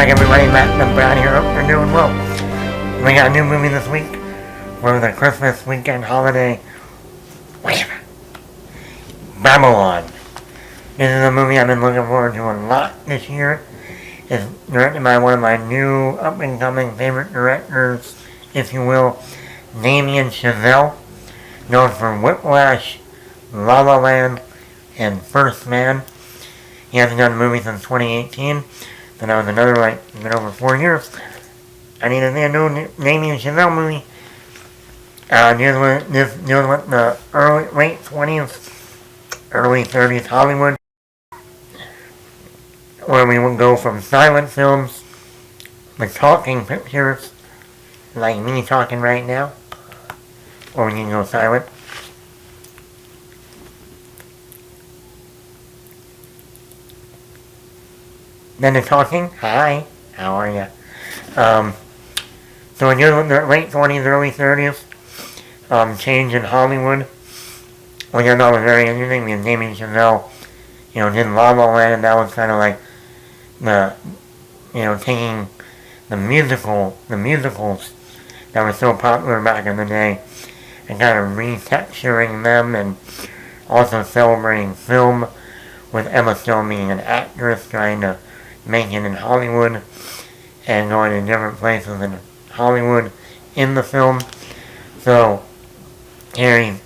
back, everybody. Matt and Brown here. Hope you're doing well. We got a new movie this week for the Christmas weekend holiday. Babylon. This is a movie I've been looking forward to a lot this year. It's directed by one of my new up-and-coming favorite directors, if you will, Damien Chazelle, known for Whiplash, La La Land, and First Man. He hasn't done movies since 2018. So that was another, been over 4 years. I need to see a new Damien Chazelle movie. Deals with the late 20s, early 30s Hollywood, where we would go from silent films with talking pictures, like me talking right now, or we can go silent. Then the talking, hi, how are ya? So in the late 20s, early 30s, change in Hollywood, which I thought was very interesting, because Damien Chazelle, did La La Land, and that was kind of like taking the musicals that were so popular back in the day, and kind of retexturing them, and also celebrating film, with Emma Stone being an actress trying to make it in Hollywood, and going to different places in Hollywood in the film. So here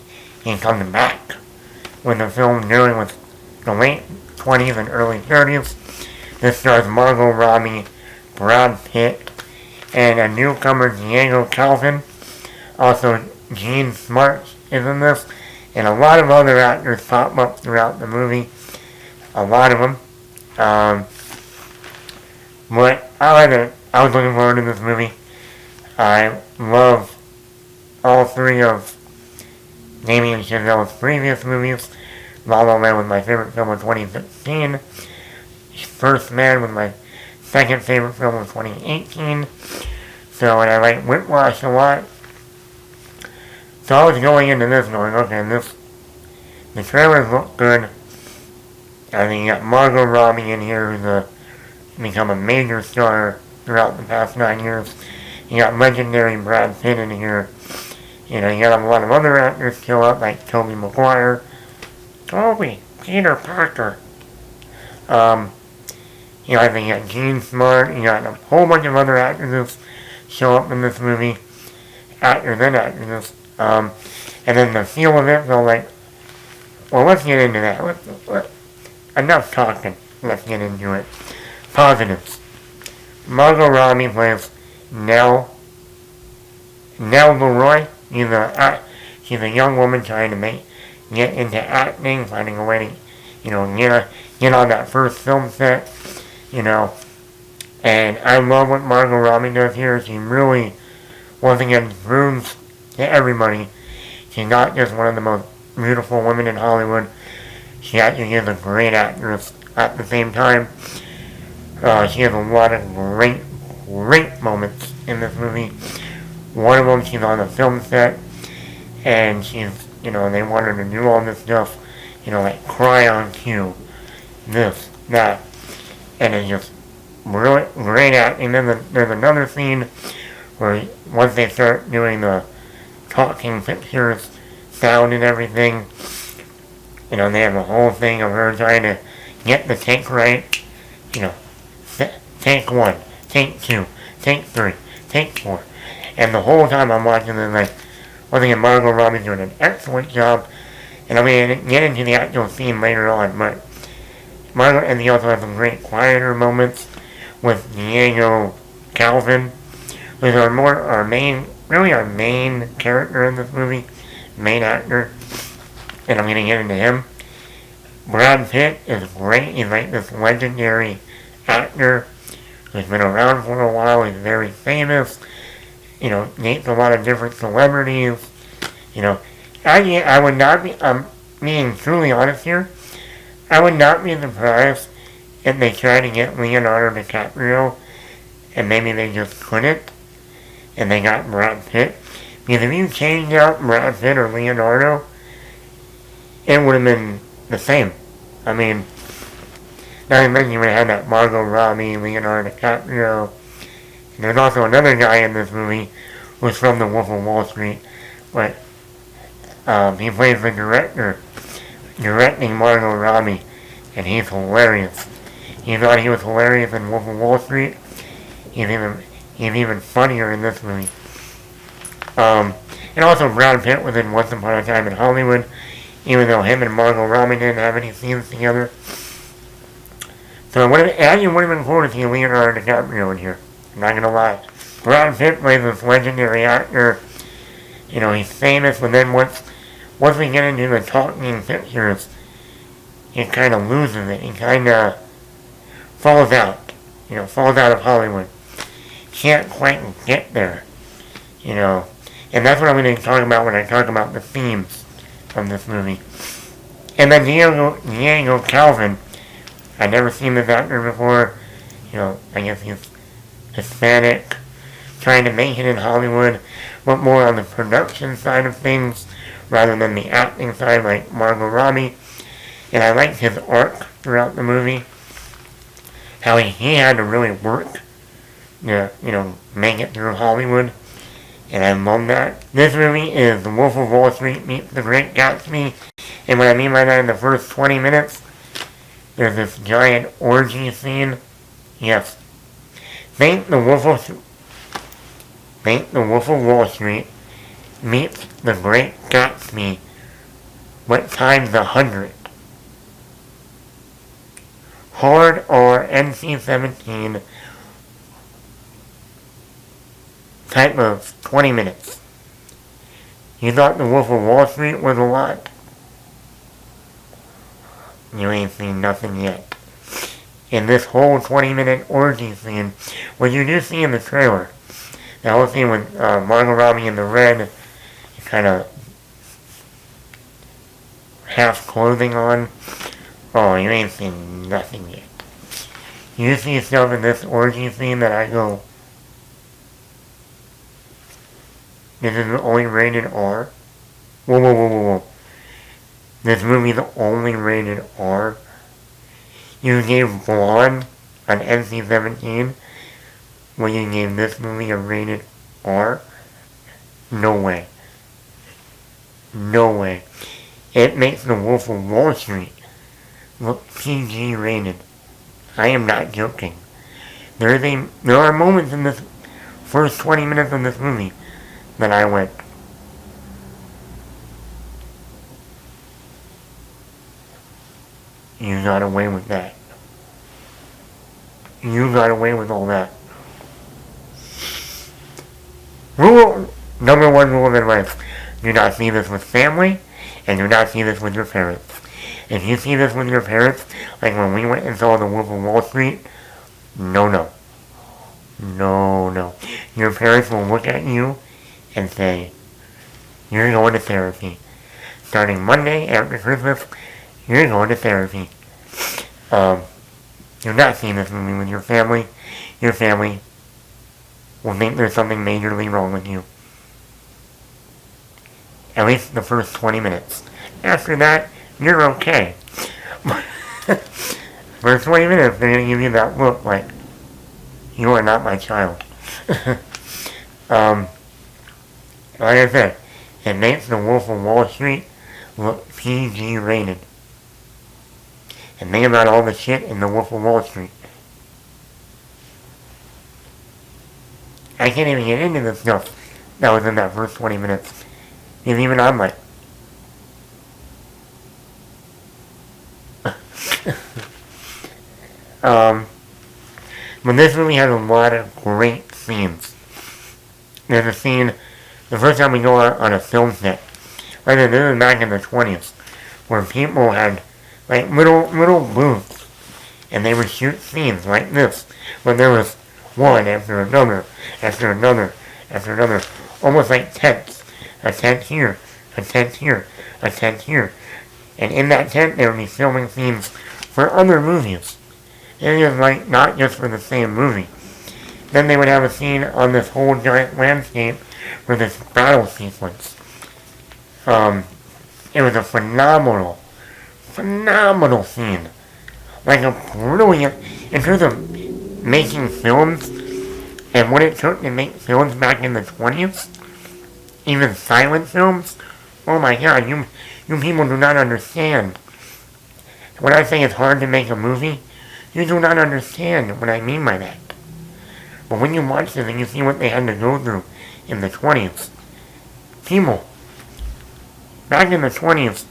he comes back with the film dealing with the late 20s and early 30s. This stars Margot Robbie, Brad Pitt, and a newcomer, Diego Calvin. Also, Gene Smart is in this, and a lot of other actors pop up throughout the movie. A lot of them. But I was looking forward to this movie. I love all three of Damien Chazelle's previous movies. La La Land was my favorite film of 2016. First Man was my second favorite film of 2018. So, and I like Whiplash a lot. So I was going into this going, okay, the trailers look good. I think you got Margot Robbie in here, who's become a major star throughout the past 9 years. You got legendary Brad Pitt in here. You got a lot of other actors show up, like Tobey Maguire, Peter Parker. I think you got Gene Smart. You got a whole bunch of other actors show up in this movie, actors and actresses. And then the feel of it, so well, let's get into that. Enough talking. Let's get into it. Positives. Margot Robbie plays Nell Leroy. She's a young woman trying to get into acting, finding a way to, get on that first film set, And I love what Margot Robbie does here. She really, once again, proves to everybody she's not just one of the most beautiful women in Hollywood. She actually is a great actress at the same time. She has a lot of great moments in this movie. One of them, she's on a film set, and she's, they want her to do all this stuff, like cry on cue, this, that, and it's just really great acting. And then there's another scene where once they start doing the talking pictures, sound and everything, they have a whole thing of her trying to get the take right, take 1, take 2, take 3, take 4. And the whole time I'm watching this, once again, Margot Robbie's doing an excellent job. And I'm going to get into the actual scene later on, but Margot, and he also has some great quieter moments with Diego Calvin, who's our main character in this movie, main actor. And I'm going to get into him. Brad Pitt is great. He's like this legendary actor who's been around for a while. He's very famous. Dates a lot of different celebrities. I would not be, I'm being truly honest here, I would not be surprised if they tried to get Leonardo DiCaprio and maybe they just couldn't and they got Brad Pitt. Because if you changed out Brad Pitt or Leonardo, it would have been the same. I mean, Now you mentioned we had that Margot Robbie, Leonardo DiCaprio. And there's also another guy in this movie who's from The Wolf of Wall Street, but he plays the director, directing Margot Robbie, and he's hilarious. He thought he was hilarious in Wolf of Wall Street. He's even funnier in this movie. And also Brad Pitt was in Once Upon a Time in Hollywood, even though him and Margot Robbie didn't have any scenes together. So it actually would have been cool to see Leonardo DiCaprio in here. I'm not gonna lie. Brad Pitt plays this legendary actor. You know, he's famous, but then once we get into the talking pictures, he kind of loses it. He kind of falls out. You know, falls out of Hollywood. Can't quite get there. You know, and that's what I'm going to talk about when I talk about the themes of this movie. And then Diego Calvin, I'd never seen this actor before. You know, I guess he's Hispanic, trying to make it in Hollywood, but more on the production side of things rather than the acting side like Margot Robbie. And I liked his arc throughout the movie. How he had to really work to, you know, make it through Hollywood. And I love that. This movie is The Wolf of Wall Street meets The Great Gatsby. And what I mean by that, in the first 20 minutes, there's this giant orgy scene. Yes. Think The Wolf of Wall Street meets The Great Gatsby, but times 100. Hard R NC-17 type of 20 minutes. You thought The Wolf of Wall Street was a lot? You ain't seen nothing yet. In this whole 20-minute orgy scene, what you do see in the trailer, the whole scene with Margot Robbie in the red, kind of half clothing on, oh, you ain't seen nothing yet. You see stuff in this orgy scene that I go, this is only rated R? Whoa. This movie's only rated R? You gave Blonde an NC-17 when you gave this movie a rated R? No way. No way. It makes The Wolf of Wall Street look PG rated. I am not joking. There are moments in this first 20 minutes of this movie that I went, you got away with that. You got away with all that. Number one rule of advice. Do not see this with family, and do not see this with your parents. If you see this with your parents, like when we went and saw The Wolf of Wall Street, no. Your parents will look at you and say, you're going to therapy. Starting Monday after Christmas, you're going to therapy. Do not see this movie with your family. Your family will think there's something majorly wrong with you. At least the first 20 minutes. After that, you're okay. First 20 minutes, they're going to give you that look like, you are not my child. Like I said, it makes The Wolf of Wall Street look PG rated. And think about all the shit in The Wolf of Wall Street. I can't even get into the stuff that was in that first 20 minutes. Because even I'm like, but this movie has a lot of great scenes. There's a scene, the first time we go on a film set, like this is back in the 20s, where people had like little booths, and they would shoot scenes like this, where there was one after another, almost like tents. A tent here, a tent here, a tent here. And in that tent, they would be filming scenes for other movies. It was like not just for the same movie. Then they would have a scene on this whole giant landscape for this battle sequence. It was a phenomenal scene. like a brilliant, in terms of making films and what it took to make films back in the 20s, even silent films. Oh my god, you people do not understand. When I say it's hard to make a movie, you do not understand what I mean by that. But when you watch this and you see what they had to go through in the 20s, people, back in the 20s,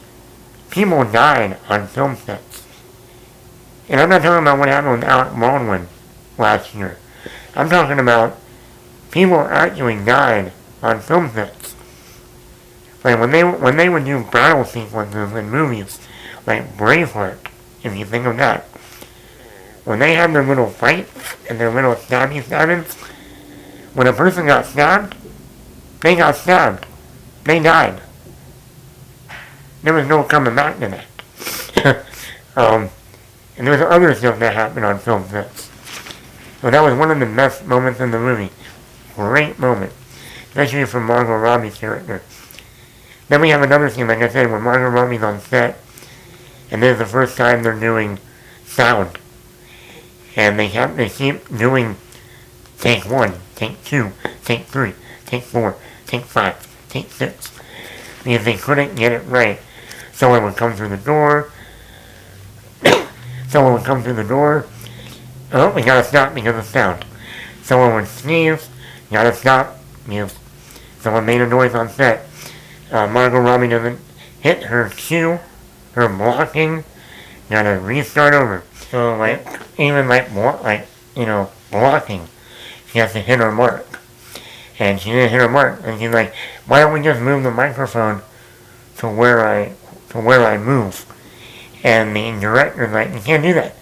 people died on film sets. And I'm not talking about what happened with Alec Baldwin last year. I'm talking about people actually died on film sets. Like when they would do battle sequences in movies, like Braveheart, if you think of that. When they had their little fights and their little stabbings, when a person got stabbed, they got stabbed. They died. There was no coming back to that. And there was other stuff that happened on film sets. So that was one of the best moments in the movie. Great moment. Especially for Margot Robbie's character. Then we have another scene, like I said, where Margot Robbie's on set. And this is the first time they're doing sound. And they keep doing take 1, take 2, take 3, take 4, take 5, take 6. Because they couldn't get it right. Someone would come through the door. Oh, we gotta stop because of sound. Someone would sneeze. Gotta stop because someone made a noise on set. Margot Robbie doesn't hit her cue, her blocking. Gotta restart over. So blocking, she has to hit her mark. And she didn't hit her mark. And she's like, why don't we just move the microphone to where I move? And the director's like, you can't do that.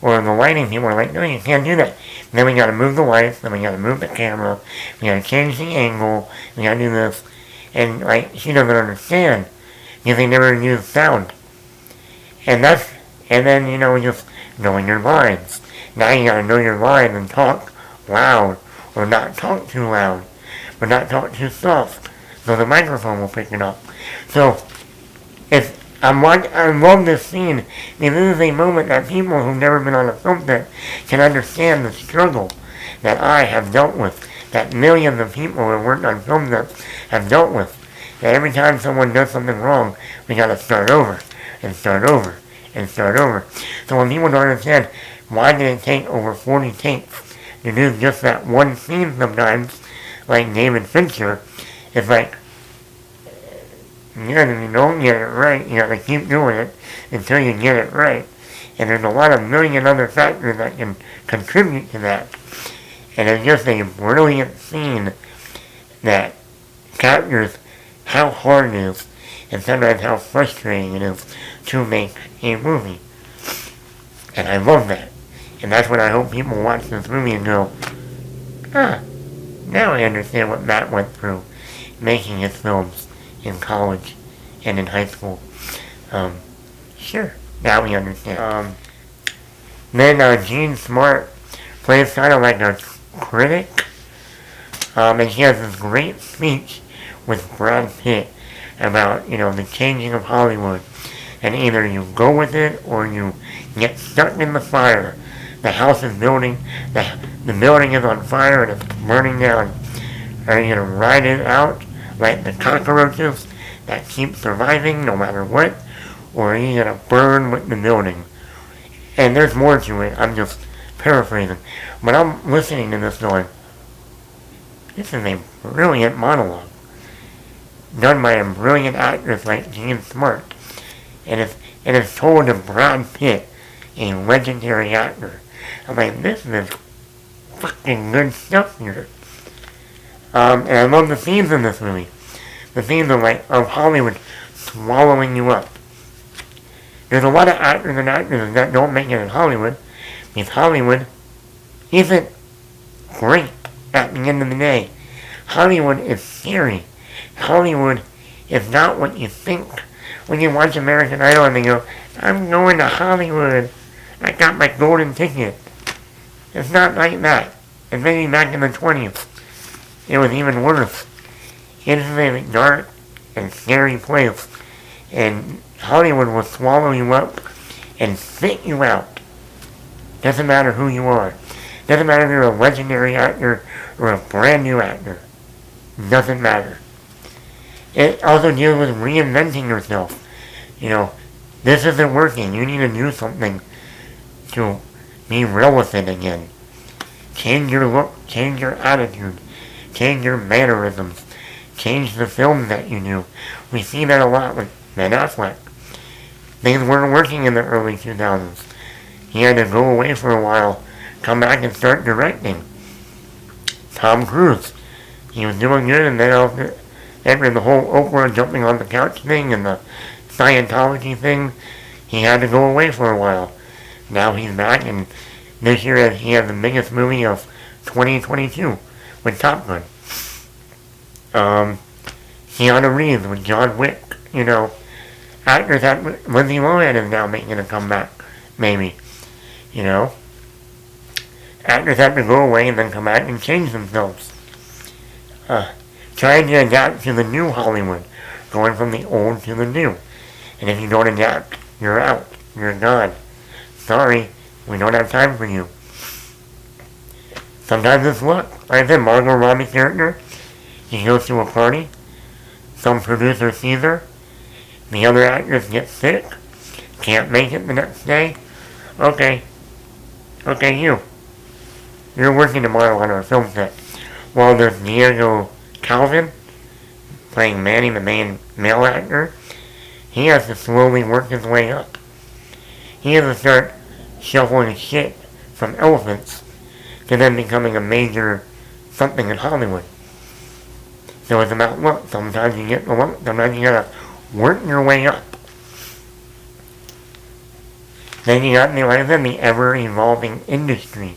Or the lighting people are like, no, you can't do that. And then we gotta move the lights, then we gotta move the camera, we gotta change the angle, we gotta do this. And she doesn't understand because they never use sound. And then, just knowing your lines. Now you gotta know your lines and talk loud, or not talk too loud, but not talk too soft, so the microphone will pick it up. So, I love this scene, because this is a moment that people who've never been on a film set can understand the struggle that I have dealt with, that millions of people who have worked on film sets have dealt with. That every time someone does something wrong, we gotta start over, and start over, and start over. So when people don't understand, why did it take over 40 takes to do just that one scene sometimes, like David Fincher, it's like, if you don't get it right, you gotta keep doing it until you get it right. And there's a lot of million other factors that can contribute to that. And it's just a brilliant scene that captures how hard it is and sometimes how frustrating it is to make a movie. And I love that. And that's what I hope people watch this movie and go, now I understand what Matt went through making his films in college and in high school. Sure, now we understand. Then Jean Smart plays kind of like a critic, and she has this great speech with Brad Pitt about, the changing of Hollywood. And either you go with it or you get stuck in the fire. The house is building, the building is on fire and it's burning down. Are you going to ride it out like the cockroaches that keep surviving no matter what? Or are you going to burn with the building? And there's more to it, I'm just paraphrasing. But I'm listening to this going, this is a brilliant monologue. Done by a brilliant actress like Jean Smart. And it's told to Brad Pitt, a legendary actor. I'm like, this is fucking good stuff here. And I love the scenes in this movie. The scenes of Hollywood swallowing you up. There's a lot of actors and actresses that don't make it in Hollywood, because Hollywood isn't great at the end of the day. Hollywood is scary. Hollywood is not what you think. When you watch American Idol and they go, I'm going to Hollywood, I got my golden ticket. It's not like that. And maybe back in the 20s, it was even worse. It is a dark and scary place. And Hollywood will swallow you up and spit you out. Doesn't matter who you are. Doesn't matter if you're a legendary actor or a brand new actor. Doesn't matter. It also deals with reinventing yourself. You know, this isn't working. You need to do something to be relevant again. Change your look, change your attitude, change your mannerisms, change the film that you do. We see that a lot with Ben Affleck. Things weren't working in the early 2000s. He had to go away for a while, come back and start directing. Tom Cruise. He was doing good, and then after the whole Oprah jumping on the couch thing and the Scientology thing, he had to go away for a while. Now he's back, and this year he has the biggest movie of 2022 with Top Gun. Keanu Reeves with John Wick. You know, actors that Lindsay Lohan is now making a comeback, maybe. You know, actors have to go away and then come back and change themselves. Trying to adapt to the new Hollywood, going from the old to the new. And if you don't adapt, you're out. You're gone. Sorry, we don't have time for you. Sometimes it's luck. Like I said, Margot Robbie's character, he goes to a party, some producer sees her, the other actress gets sick, can't make it the next day. Okay, you're working tomorrow on our film set. Well, there's Diego Calvin, playing Manny, the main male actor. He has to slowly work his way up. He has to start shuffling shit from elephants to then becoming a major something in Hollywood. So it's about luck. Sometimes you get the luck, sometimes you gotta work your way up. Then you got, like I said, the ever-evolving industry.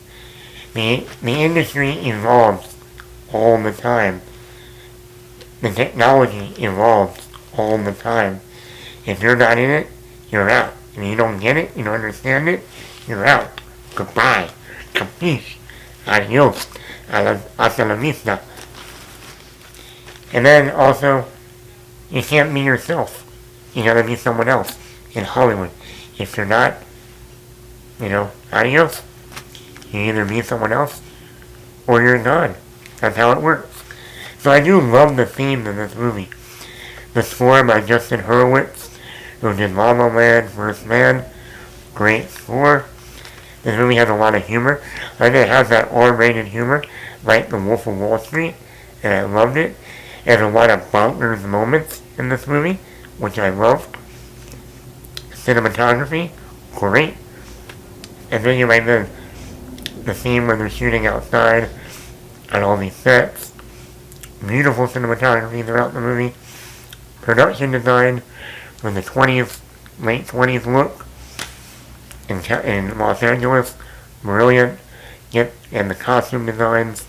The industry evolves all the time. The technology evolves all the time. If you're not in it, you're out. If you don't get it, you don't understand it, you're out. Goodbye. Capiche. Adios. Hasta la vista. And then also, you can't be yourself. You gotta be someone else in Hollywood. If you're not, adios. You either be someone else or you're gone. That's how it works. So I do love the themes of this movie. The score by Justin Hurwitz, who did La La Land, First Man. Great score. This movie has a lot of humor. I think it has that R-rated humor, like The Wolf of Wall Street, and I loved it. There's a lot of bonkers moments in this movie, which I loved. Cinematography, great. And then you like the scene where they're shooting outside on all these sets. Beautiful cinematography throughout the movie. Production design for the 20s, late 20s look in Los Angeles. Brilliant. And the costume designs,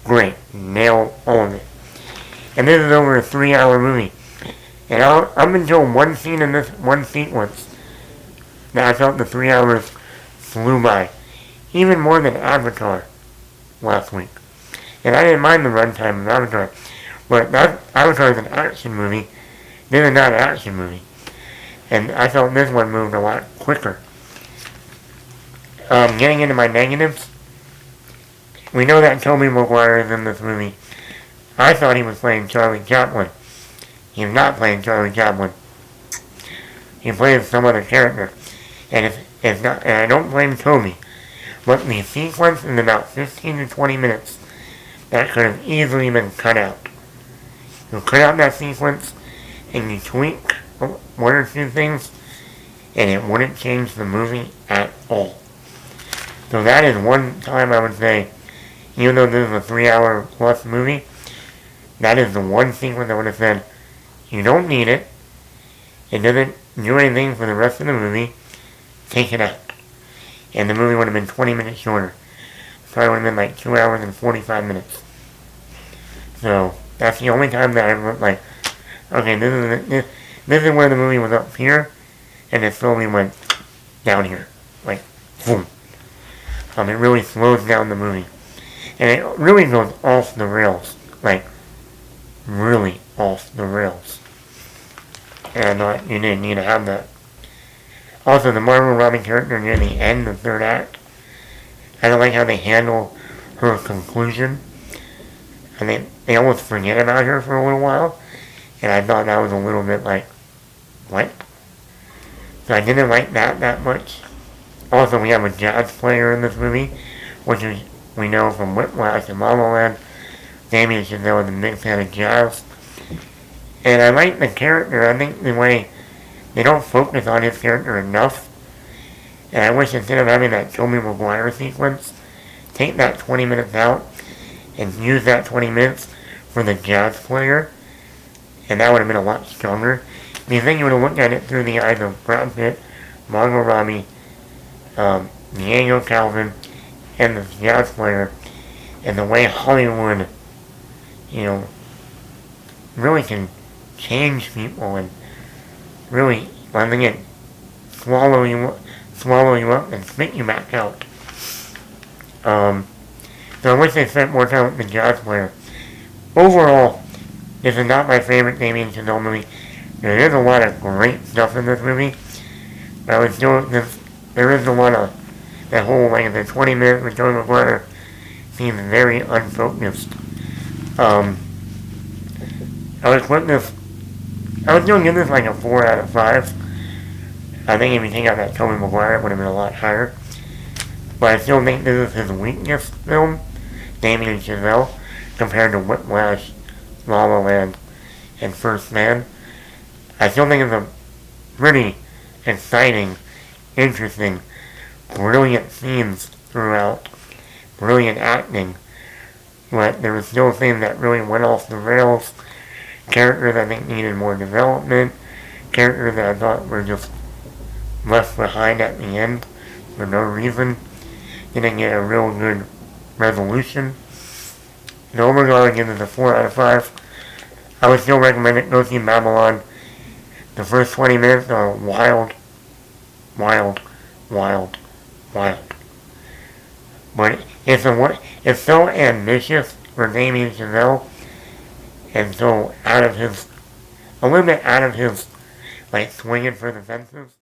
great. Nail all of it. And this is over a 3-hour movie. And up until one scene in this one sequence, that I felt the 3 hours flew by. Even more than Avatar last week. And I didn't mind the runtime of Avatar. But Avatar is an action movie. This is not an action movie. And I felt this one moved a lot quicker. Getting into my negatives, we know that Tobey Maguire is in this movie. I thought he was playing Charlie Chaplin. He's not playing Charlie Chaplin. He plays some other character. And it's not, and I don't blame Tobey. But the sequence is about 15 to 20 minutes that could have easily been cut out. You cut out that sequence and you tweak one or two things and it wouldn't change the movie at all. So that is one time I would say, even though this is a 3-hour plus movie, that is the one sequence I would have said, you don't need it, it doesn't do anything for the rest of the movie, take it out. And the movie would have been 20 minutes shorter. So it would have been like 2 hours and 45 minutes. So that's the only time that I was like, okay, this is where the movie was up here, and it slowly went down here. Like, boom. It really slows down the movie. And it really goes off the rails. Like, really off the rails. And I thought you didn't need to have that. Also, the Margot Robbie character near the end, the third act, I don't like how they handle her conclusion. And they almost forget about her for a little while. And I thought that was a little bit like, what? So I didn't like that much. Also, we have a jazz player in this movie, which is, we know from Whiplash and La La Land. Damien Chazelle is a big fan of jazz. And I like the character. I think the way they don't focus on his character enough. And I wish instead of having that Tobey Maguire sequence, take that 20 minutes out and use that 20 minutes for the jazz player. And that would have been a lot stronger. Because then you would have looked at it through the eyes of Brad Pitt, Margot Robbie, Diego Calvin, and the jazz player. And the way Hollywood, really can change people and really, letting it swallow you up and spit you back out. So I wish they spent more time with the jazz player. Overall, this is not my favorite Damien Chazelle movie. There is a lot of great stuff in this movie, but I was still, there is a lot of, that whole, like, the 20 minutes with Tobey Maguire seems very unfocused. I was going to give this like a 4 out of 5. I think if you take out that Tobey Maguire, it would have been a lot higher. But I still think this is his weakest film, Damien Chazelle, compared to Whiplash, La La Land, and First Man. I still think it's a pretty exciting, interesting, brilliant scenes throughout, brilliant acting, but there were still things that really went off the rails, characters I think needed more development, characters that I thought were just left behind at the end for no reason, didn't get a real good resolution. So overall I give it a 4 out of 5. I would still recommend it. Go see Babylon. The first 20 minutes are wild. But it's so ambitious for Damien Chazelle, and so a little bit out of his, like, swinging for the fences.